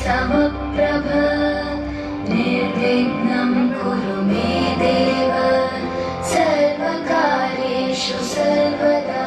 समप्रभ निर्विघ्नं कुरु मे देव सर्वकार्येषु सर्वदा।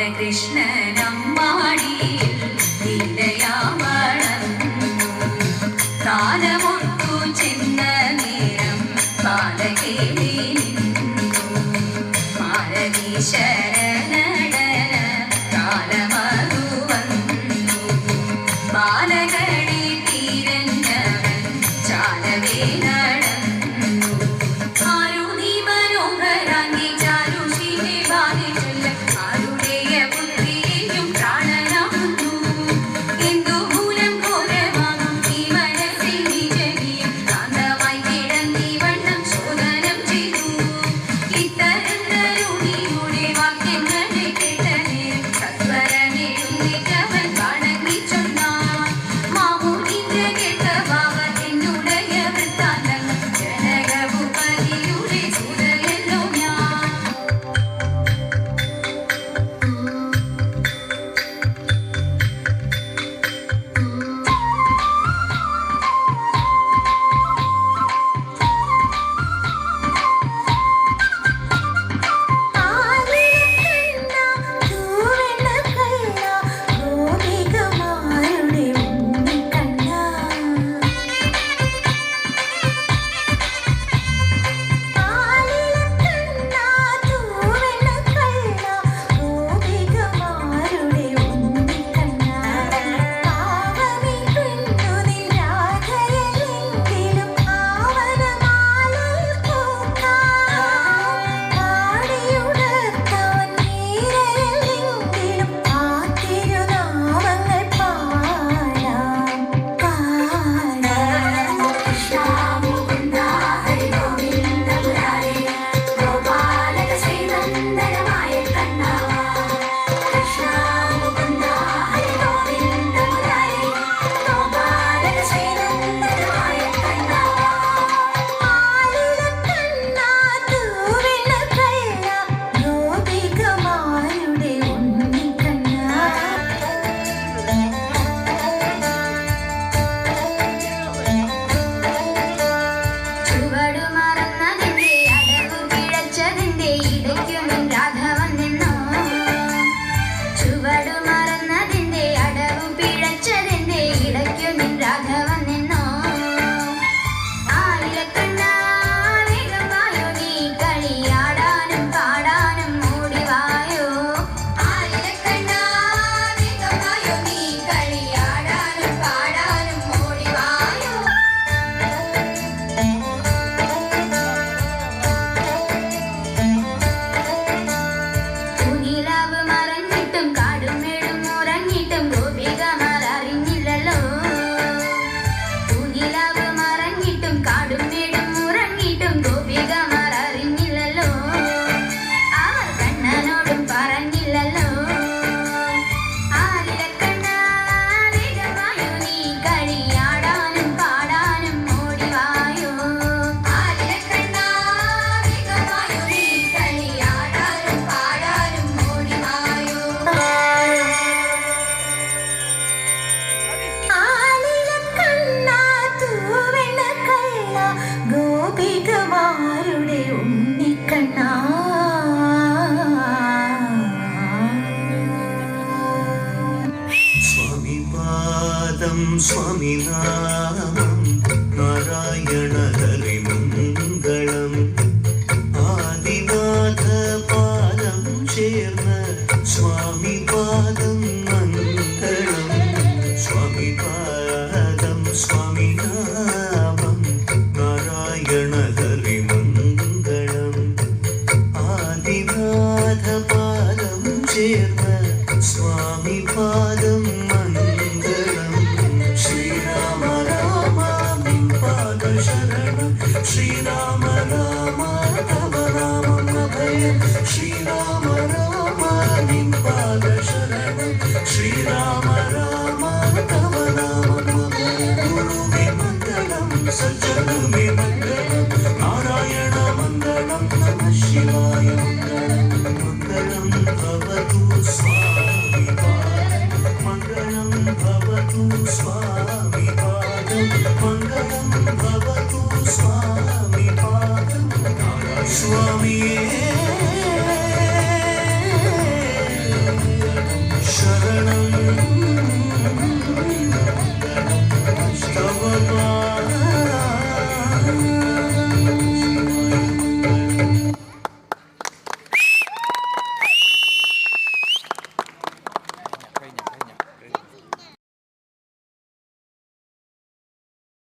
ബാലകൃഷ്ണനമ്മാടിയിൽ ലീലയാവളന്നു കാലമൊത്തു ചെന്ന നേരം ബാലകേളി നിന്നു മാലതി ശരണടന കാലമതു വന്നു ബാലകടി തീരഞ്ഞവൻ ചാലവേ നടന്നു ആരു നീ മനോഹരാങ്കി ചാരു ശിവേ ബാലി ചൊല്ല ആരുടെയ പുത്രിയും പ്രാണനാകുന്നു എന്തു മൂലം ഘോരമാകും ഈ മനസ്സിൽ നിജനിയും കാന്തമായി കിടന്നീ വണ്ണം ശോധനം ചെയ്തു ഇത്തരം തരുണിയുടെ വാക്യങ്ങളെ കേട്ട നേരം സത്വരമെഴുന്നേറ്റവൻ വണങ്ങി ചൊന്നാൻ മാമൂലിന്റെ കേട്ട ഭാവ എന്നുടയ വൃത്താന്തങ്ങൾ ജനകഭൂപതിയുടെ സുതയല്ലോ ഞാൻ ചുവടുമറന്നതിന്റെ അടവു പിഴച്ചതിന്റെ ഇടയ്ക്കൊന്നും രാഘവൻ നിന്നോ ചുവടുമറന്നതിന്റെ അടവു പിഴച്ചതിന്റെ ഇടയ്ക്കൊന്നും രാഘവൻ നിന്നോ ആയിരക്കണ്ണാ വേഗം വായോ നീ കളിയാടാനും പാടാനും ഓടിവായോ ആയിരക്കണ്ണാ വേഗം വായോ നീ കളിയാടാനും പാടാനും ഓടിവായോ പൂനിലാവ് മറഞ്ഞിട്ടും കാടും മേടും ഉറങ്ങിയിട്ടും ഗോപികമാർ അറിഞ്ഞില്ലല്ലോ പൂനിലാവ് മറഞ്ഞിട്ടും കാടും മേടും ഉറങ്ങിയിട്ടും ഗോപികമാർ അറിഞ്ഞില്ലല്ലോ അവർ കണ്ണനോടും പറഞ്ഞില്ലല്ലോ ആലിലക്കണ്ണാ വേഗമായോ നീ കളിയാടാനും പാടാനും ഓടിവായോ ആലിലക്കണ്ണാ വേഗമായോ നീ കളിയാടാനും പാടാനും ഓടിവായോ ഗോപികമാരുടെ ഉണ്ണിക്കണ്ണ സ്വാമിപാദം സ്വാമിനാമം നാരായണ ഹരിമംഗളം ആദിനാഥപാദം ചേർന്ന സ്വാമിപാദം മംഗളം സ്വാമിപാദം സ്വാമിനാമം നാരായണ ഹരിമംഗളം ആദിനാഥപാദം ചേർന്ന സ്വാമിപാദം മംഗളം ശ്രീരാമ രാമ നിൻ പാദശരണം ശ്രീരാമ രാമ തവ നാമം അഭയം ശ്രീ